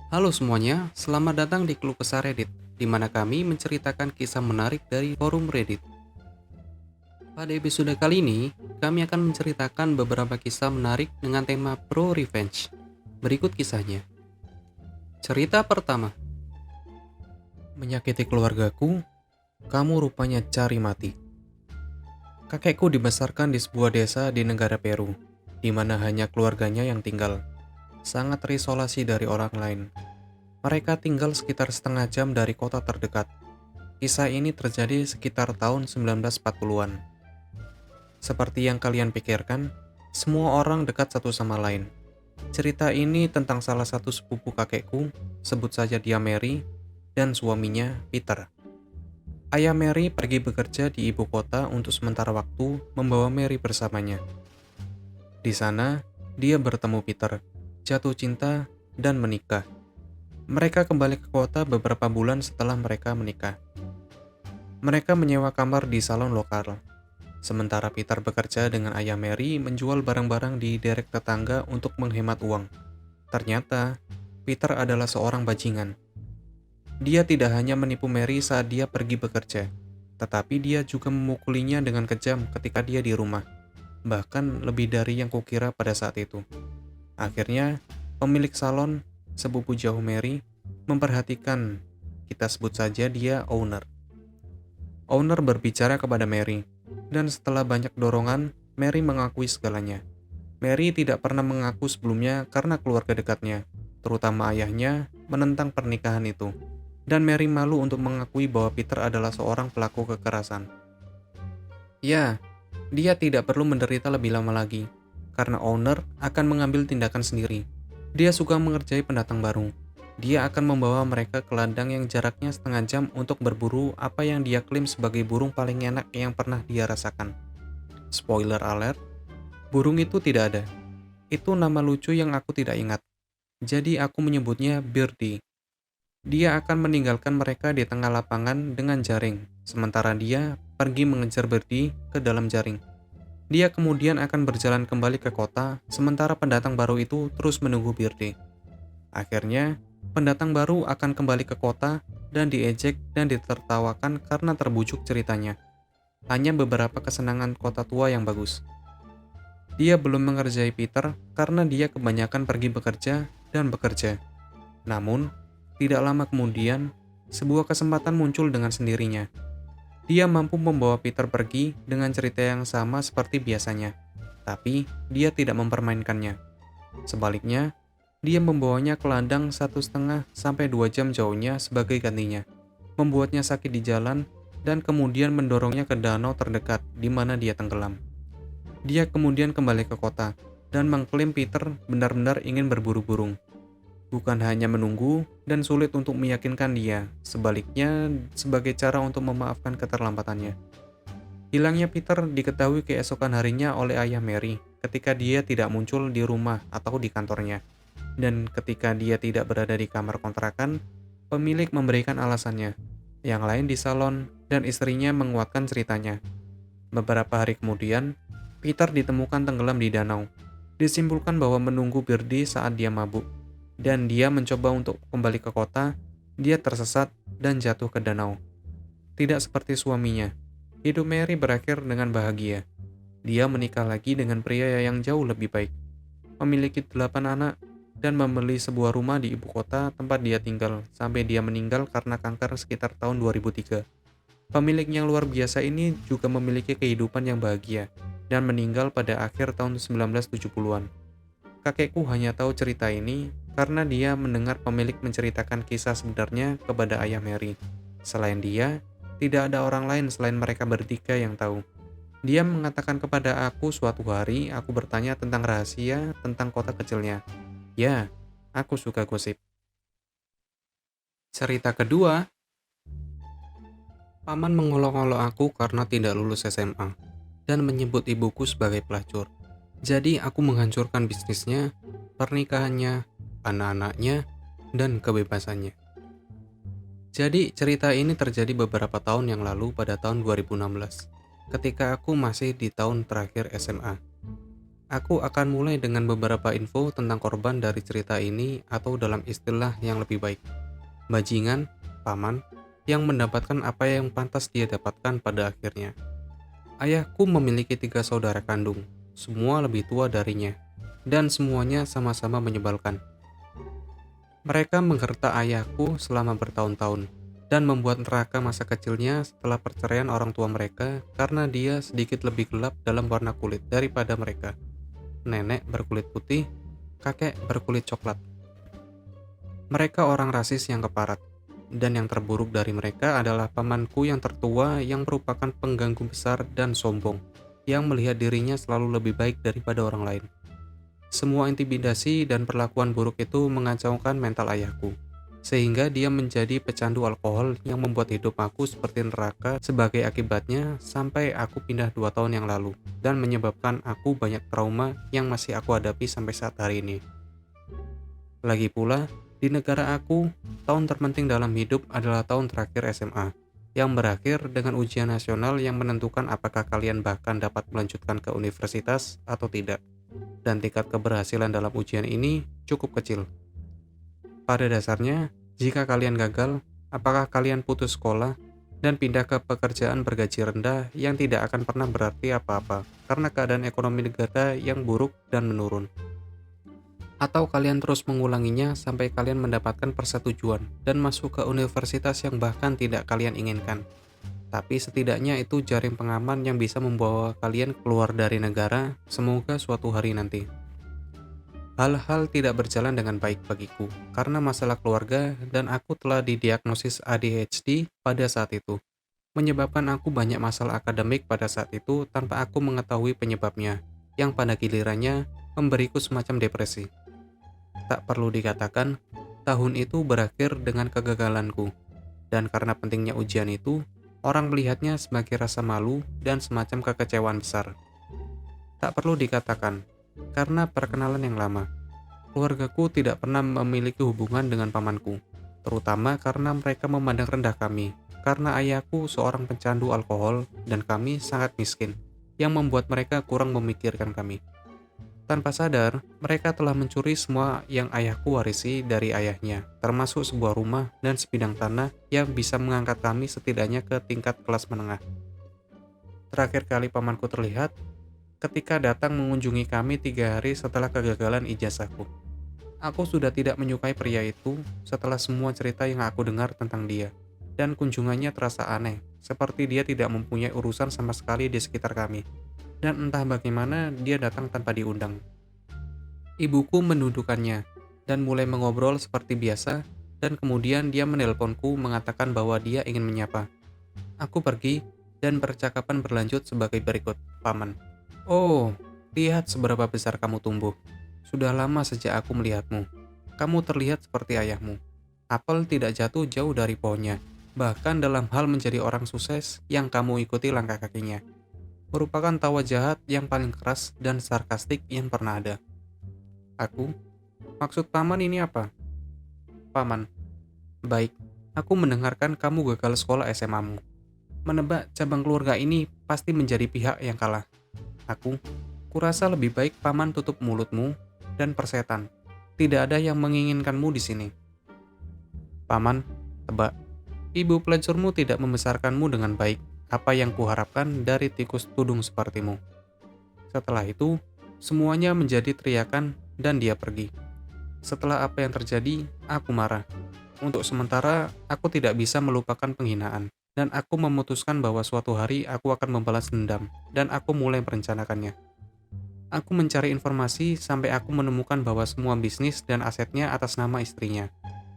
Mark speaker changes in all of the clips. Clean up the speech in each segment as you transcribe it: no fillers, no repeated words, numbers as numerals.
Speaker 1: Halo semuanya, selamat datang di Keluh Kesah Reddit, di mana kami menceritakan kisah menarik dari forum Reddit. Pada episode kali ini, kami akan menceritakan beberapa kisah menarik dengan tema Pro Revenge. Berikut kisahnya. Cerita pertama. Menyakiti keluargaku, kamu rupanya cari mati. Kakekku dibesarkan di sebuah desa di negara Peru, di mana hanya keluarganya yang tinggal. Sangat terisolasi dari orang lain. Mereka tinggal sekitar setengah jam dari kota terdekat. Kisah ini terjadi sekitar tahun 1940-an. Seperti yang kalian pikirkan, semua orang dekat satu sama lain. Cerita ini tentang salah satu sepupu kakekku, sebut saja dia Mary, dan suaminya Peter. Ayah Mary pergi bekerja di ibu kota untuk sementara waktu membawa Mary bersamanya. Di sana, dia bertemu Peter, jatuh cinta, dan menikah. Mereka kembali ke kota beberapa bulan setelah mereka menikah. Mereka menyewa kamar di salon lokal. Sementara Peter bekerja dengan ayah Mary menjual barang-barang di derek tetangga untuk menghemat uang. Ternyata, Peter adalah seorang bajingan. Dia tidak hanya menipu Mary saat dia pergi bekerja, tetapi dia juga memukulinya dengan kejam ketika dia di rumah. Bahkan lebih dari yang kukira pada saat itu. Akhirnya, pemilik salon, sepupu jauh Mary, memperhatikan, kita sebut saja dia owner. Owner berbicara kepada Mary, dan setelah banyak dorongan, Mary mengakui segalanya. Mary tidak pernah mengaku sebelumnya karena keluarga dekatnya, terutama ayahnya, menentang pernikahan itu. Dan Mary malu untuk mengakui bahwa Peter adalah seorang pelaku kekerasan. Ya, dia tidak perlu menderita lebih lama lagi, karena owner akan mengambil tindakan sendiri. Dia suka mengerjai pendatang baru. Dia akan membawa mereka ke ladang yang jaraknya setengah jam untuk berburu apa yang dia klaim sebagai burung paling enak yang pernah dia rasakan. Spoiler alert, burung itu tidak ada. Itu nama lucu yang aku tidak ingat. Jadi aku menyebutnya Birdie. Dia akan meninggalkan mereka di tengah lapangan dengan jaring, sementara dia pergi mengejar Birdie ke dalam jaring. Dia kemudian akan berjalan kembali ke kota, sementara pendatang baru itu terus menunggu Birdie. Akhirnya, pendatang baru akan kembali ke kota dan diejek dan ditertawakan karena terbujuk ceritanya. Hanya beberapa kesenangan kota tua yang bagus. Dia belum mengerjai Peter karena dia kebanyakan pergi bekerja dan bekerja. Namun, tidak lama kemudian, sebuah kesempatan muncul dengan sendirinya. Dia mampu membawa Peter pergi dengan cerita yang sama seperti biasanya, tapi dia tidak mempermainkannya. Sebaliknya, dia membawanya ke ladang 1,5 sampai 2 jam jauhnya sebagai gantinya, membuatnya sakit di jalan, dan kemudian mendorongnya ke danau terdekat di mana dia tenggelam. Dia kemudian kembali ke kota, dan mengklaim Peter benar-benar ingin berburu burung. Bukan hanya menunggu dan sulit untuk meyakinkan dia, sebaliknya sebagai cara untuk memaafkan keterlambatannya. Hilangnya Peter diketahui keesokan harinya oleh ayah Mary ketika dia tidak muncul di rumah atau di kantornya. Dan ketika dia tidak berada di kamar kontrakan, pemilik memberikan alasannya. Yang lain di salon dan istrinya menguatkan ceritanya. Beberapa hari kemudian, Peter ditemukan tenggelam di danau. Disimpulkan bahwa menunggu Birdie saat dia mabuk. Dan dia mencoba untuk kembali ke kota, dia tersesat dan jatuh ke danau. Tidak seperti suaminya, hidup Mary berakhir dengan bahagia. Dia menikah lagi dengan pria yang jauh lebih baik, memiliki 8 anak, dan membeli sebuah rumah di ibu kota tempat dia tinggal sampai dia meninggal karena kanker sekitar tahun 2003. Pemilik yang luar biasa ini juga memiliki kehidupan yang bahagia dan meninggal pada akhir tahun 1970-an. Kakekku hanya tahu cerita ini karena dia mendengar pemilik menceritakan kisah sebenarnya kepada ayah Mary. Selain dia, tidak ada orang lain selain mereka bertiga yang tahu. Dia mengatakan kepada aku suatu hari aku bertanya tentang rahasia tentang kota kecilnya. Ya, aku suka gosip. Cerita kedua, paman mengolok-olok aku karena tidak lulus SMA dan menyebut ibuku sebagai pelacur. Jadi aku menghancurkan bisnisnya, pernikahannya, anak-anaknya, dan kebebasannya. Jadi cerita ini terjadi beberapa tahun yang lalu pada tahun 2016, ketika aku masih di tahun terakhir SMA. Aku akan mulai dengan beberapa info tentang korban dari cerita ini atau dalam istilah yang lebih baik. Bajingan, paman, yang mendapatkan apa yang pantas dia dapatkan pada akhirnya. Ayahku memiliki 3 saudara kandung, semua lebih tua darinya, dan semuanya sama-sama menyebalkan. Mereka menggertak ayahku selama bertahun-tahun, dan membuat neraka masa kecilnya setelah perceraian orang tua mereka karena dia sedikit lebih gelap dalam warna kulit daripada mereka. Nenek berkulit putih, kakek berkulit coklat. Mereka orang rasis yang keparat, dan yang terburuk dari mereka adalah pamanku yang tertua yang merupakan pengganggu besar dan sombong, yang melihat dirinya selalu lebih baik daripada orang lain. Semua intimidasi dan perlakuan buruk itu mengacaukan mental ayahku, sehingga dia menjadi pecandu alkohol yang membuat hidup aku seperti neraka sebagai akibatnya sampai aku pindah 2 tahun yang lalu, dan menyebabkan aku banyak trauma yang masih aku hadapi sampai saat hari ini. Lagi pula, di negara aku, tahun terpenting dalam hidup adalah tahun terakhir SMA, yang berakhir dengan ujian nasional yang menentukan apakah kalian bahkan dapat melanjutkan ke universitas atau tidak. Dan tingkat keberhasilan dalam ujian ini cukup kecil. Pada dasarnya, jika kalian gagal, apakah kalian putus sekolah dan pindah ke pekerjaan bergaji rendah yang tidak akan pernah berarti apa-apa karena keadaan ekonomi negara yang buruk dan menurun? Atau kalian terus mengulanginya sampai kalian mendapatkan persetujuan dan masuk ke universitas yang bahkan tidak kalian inginkan? Tapi setidaknya itu jaring pengaman yang bisa membawa kalian keluar dari negara, semoga suatu hari nanti. Hal-hal tidak berjalan dengan baik bagiku, karena masalah keluarga dan aku telah didiagnosis ADHD pada saat itu, menyebabkan aku banyak masalah akademik pada saat itu tanpa aku mengetahui penyebabnya, yang pada gilirannya memberiku semacam depresi. Tak perlu dikatakan, tahun itu berakhir dengan kegagalanku, dan karena pentingnya ujian itu, orang melihatnya sebagai rasa malu dan semacam kekecewaan besar. Tak perlu dikatakan, karena perkenalan yang lama, keluargaku tidak pernah memiliki hubungan dengan pamanku, terutama karena mereka memandang rendah kami, karena ayahku seorang pecandu alkohol dan kami sangat miskin, yang membuat mereka kurang memikirkan kami. Tanpa sadar, mereka telah mencuri semua yang ayahku warisi dari ayahnya, termasuk sebuah rumah dan sebidang tanah yang bisa mengangkat kami setidaknya ke tingkat kelas menengah. Terakhir kali pamanku terlihat, ketika datang mengunjungi kami 3 hari setelah kegagalan ijazahku. Aku sudah tidak menyukai pria itu setelah semua cerita yang aku dengar tentang dia, dan kunjungannya terasa aneh, seperti dia tidak mempunyai urusan sama sekali di sekitar kami, dan entah bagaimana dia datang tanpa diundang. Ibuku mendudukannya, dan mulai mengobrol seperti biasa, dan kemudian dia menelponku mengatakan bahwa dia ingin menyapa. Aku pergi, dan percakapan berlanjut sebagai berikut, Paman. Oh, lihat seberapa besar kamu tumbuh. Sudah lama sejak aku melihatmu. Kamu terlihat seperti ayahmu. Apel tidak jatuh jauh dari pohonnya. Bahkan dalam hal menjadi orang sukses yang kamu ikuti langkah kakinya. Merupakan tawa jahat yang paling keras dan sarkastik yang pernah ada. Aku, maksud paman ini apa? Paman, baik, aku mendengarkan kamu gagal sekolah SMA-mu. Menebak cabang keluarga ini pasti menjadi pihak yang kalah. Aku, kurasa lebih baik paman tutup mulutmu dan persetan. Tidak ada yang menginginkanmu di sini. Paman, tebak. Ibu pelacurmu tidak membesarkanmu dengan baik, apa yang kuharapkan dari tikus tudung sepertimu. Setelah itu, semuanya menjadi teriakan dan dia pergi. Setelah apa yang terjadi, aku marah. Untuk sementara, aku tidak bisa melupakan penghinaan, dan aku memutuskan bahwa suatu hari aku akan membalas dendam, dan aku mulai merencanakannya. Aku mencari informasi sampai aku menemukan bahwa semua bisnis dan asetnya atas nama istrinya.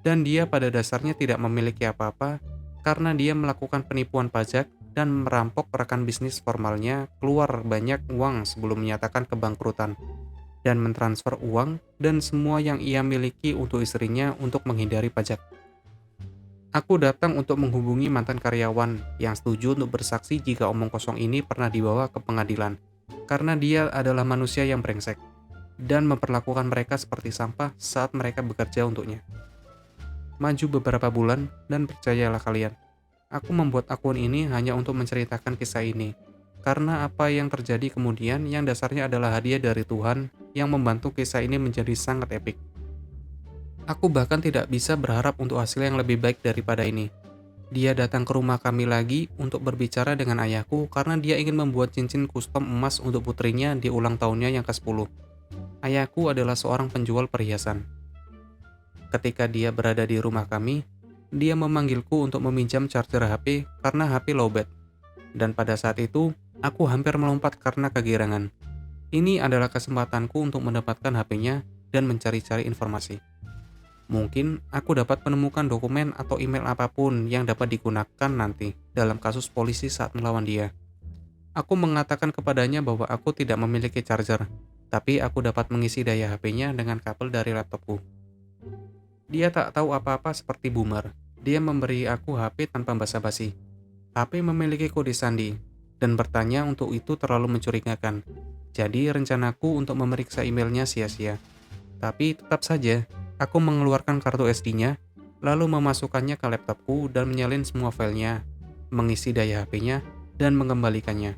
Speaker 1: Dan dia pada dasarnya tidak memiliki apa-apa karena dia melakukan penipuan pajak dan merampok rekan bisnis formalnya keluar banyak uang sebelum menyatakan kebangkrutan dan mentransfer uang dan semua yang ia miliki untuk istrinya untuk menghindari pajak. Aku datang untuk menghubungi mantan karyawan yang setuju untuk bersaksi jika omong kosong ini pernah dibawa ke pengadilan karena dia adalah manusia yang brengsek dan memperlakukan mereka seperti sampah saat mereka bekerja untuknya. Maju beberapa bulan dan percayalah kalian, aku membuat akun ini hanya untuk menceritakan kisah ini, karena apa yang terjadi kemudian yang dasarnya adalah hadiah dari Tuhan yang membantu kisah ini menjadi sangat epik. Aku bahkan tidak bisa berharap untuk hasil yang lebih baik daripada ini. Dia datang ke rumah kami lagi untuk berbicara dengan ayahku karena dia ingin membuat cincin kustom emas untuk putrinya di ulang tahunnya yang ke-10. Ayahku adalah seorang penjual perhiasan. Ketika dia berada di rumah kami, dia memanggilku untuk meminjam charger HP karena HP lowbat. Dan pada saat itu, aku hampir melompat karena kegirangan. Ini adalah kesempatanku untuk mendapatkan HP-nya dan mencari-cari informasi. Mungkin aku dapat menemukan dokumen atau email apapun yang dapat digunakan nanti dalam kasus polisi saat melawan dia. Aku mengatakan kepadanya bahwa aku tidak memiliki charger, tapi aku dapat mengisi daya HP-nya dengan kabel dari laptopku. Dia tak tahu apa-apa seperti boomer. Dia memberi aku HP tanpa basa-basi. HP memiliki kode sandi, dan bertanya untuk itu terlalu mencurigakan. Jadi rencanaku untuk memeriksa emailnya sia-sia. Tapi tetap saja, aku mengeluarkan kartu SD-nya, lalu memasukkannya ke laptopku dan menyalin semua filenya, mengisi daya HP-nya, dan mengembalikannya.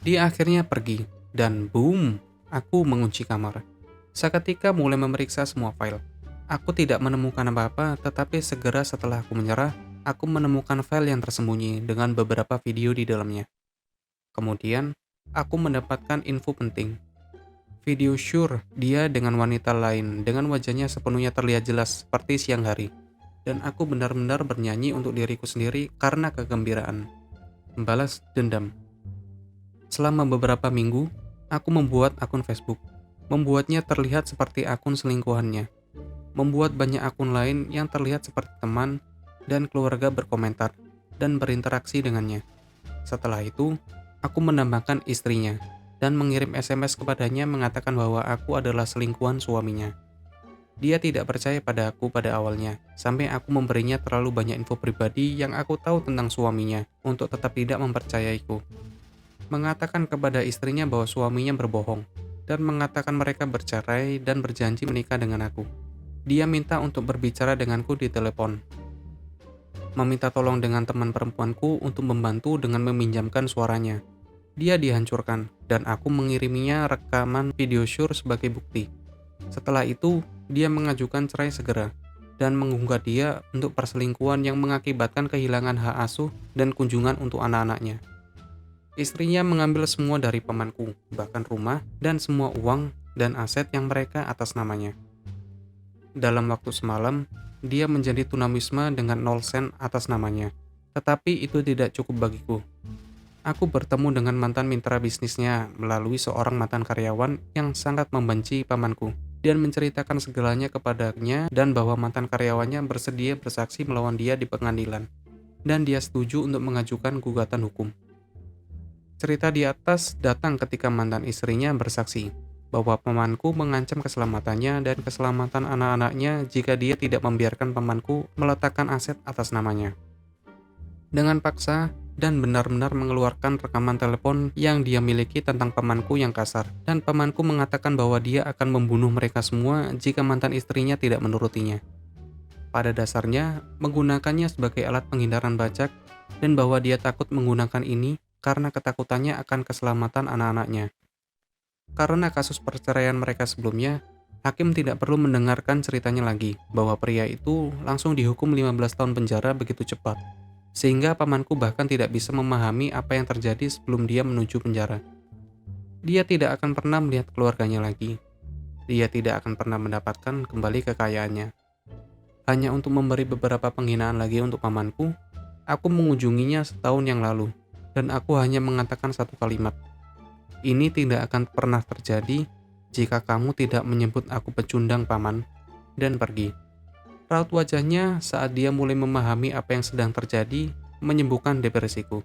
Speaker 1: Dia akhirnya pergi, dan boom, aku mengunci kamar. Seketika mulai memeriksa semua file. Aku tidak menemukan apa-apa, tetapi segera setelah aku menyerah, aku menemukan file yang tersembunyi dengan beberapa video di dalamnya. Kemudian, aku mendapatkan info penting. Video Sure dia dengan wanita lain, dengan wajahnya sepenuhnya terlihat jelas seperti siang hari. Dan aku benar-benar bernyanyi untuk diriku sendiri karena kegembiraan. Membalas dendam. Selama beberapa minggu, aku membuat akun Facebook. Membuatnya terlihat seperti akun selingkuhannya. Membuat banyak akun lain yang terlihat seperti teman dan keluarga berkomentar dan berinteraksi dengannya. Setelah itu, aku menambahkan istrinya dan mengirim SMS kepadanya mengatakan bahwa aku adalah selingkuhan suaminya. Dia tidak percaya pada aku pada awalnya, sampai aku memberinya terlalu banyak info pribadi yang aku tahu tentang suaminya untuk tetap tidak mempercayaiku. Mengatakan kepada istrinya bahwa suaminya berbohong, dan mengatakan mereka bercerai dan berjanji menikah dengan aku. Dia minta untuk berbicara denganku di telepon. Meminta tolong dengan teman perempuanku untuk membantu dengan meminjamkan suaranya. Dia dihancurkan, dan aku mengiriminya rekaman video Sure sebagai bukti. Setelah itu, dia mengajukan cerai segera, dan menggugat dia untuk perselingkuhan yang mengakibatkan kehilangan hak asuh dan kunjungan untuk anak-anaknya. Istrinya mengambil semua dari pamanku, bahkan rumah dan semua uang dan aset yang mereka atas namanya. Dalam waktu semalam, dia menjadi tunawisma dengan 0 sen atas namanya. Tetapi itu tidak cukup bagiku. Aku bertemu dengan mantan mitra bisnisnya melalui seorang mantan karyawan yang sangat membenci pamanku dan menceritakan segalanya kepadanya dan bahwa mantan karyawannya bersedia bersaksi melawan dia di pengadilan dan dia setuju untuk mengajukan gugatan hukum. Cerita di atas datang ketika mantan istrinya bersaksi bahwa pamanku mengancam keselamatannya dan keselamatan anak-anaknya jika dia tidak membiarkan pamanku meletakkan aset atas namanya. Dengan paksa dan benar-benar mengeluarkan rekaman telepon yang dia miliki tentang pamanku yang kasar, dan pamanku mengatakan bahwa dia akan membunuh mereka semua jika mantan istrinya tidak menurutinya. Pada dasarnya, menggunakannya sebagai alat penghindaran bacak dan bahwa dia takut menggunakan ini karena ketakutannya akan keselamatan anak-anaknya. Karena kasus perceraian mereka sebelumnya, hakim tidak perlu mendengarkan ceritanya lagi bahwa pria itu langsung dihukum 15 tahun penjara begitu cepat, sehingga pamanku bahkan tidak bisa memahami apa yang terjadi sebelum dia menuju penjara. Dia tidak akan pernah melihat keluarganya lagi. Dia tidak akan pernah mendapatkan kembali kekayaannya. Hanya untuk memberi beberapa penghinaan lagi untuk pamanku, aku mengunjunginya setahun yang lalu, dan aku hanya mengatakan satu kalimat. Ini tidak akan pernah terjadi jika kamu tidak menyebut aku pecundang, paman, dan pergi. Raut wajahnya saat dia mulai memahami apa yang sedang terjadi menyembuhkan depresiku.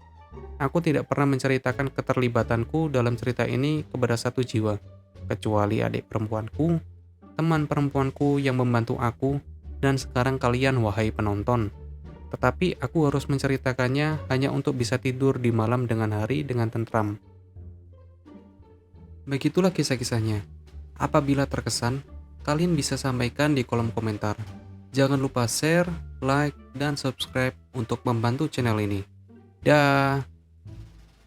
Speaker 1: Aku tidak pernah menceritakan keterlibatanku dalam cerita ini kepada satu jiwa, kecuali adik perempuanku, teman perempuanku yang membantu aku, dan sekarang kalian, wahai penonton. Tetapi aku harus menceritakannya hanya untuk bisa tidur di malam dengan hari dengan tentram. Begitulah kisah-kisahnya. Apabila terkesan, kalian bisa sampaikan di kolom komentar. Jangan lupa share, like, dan subscribe untuk membantu channel ini. Dah.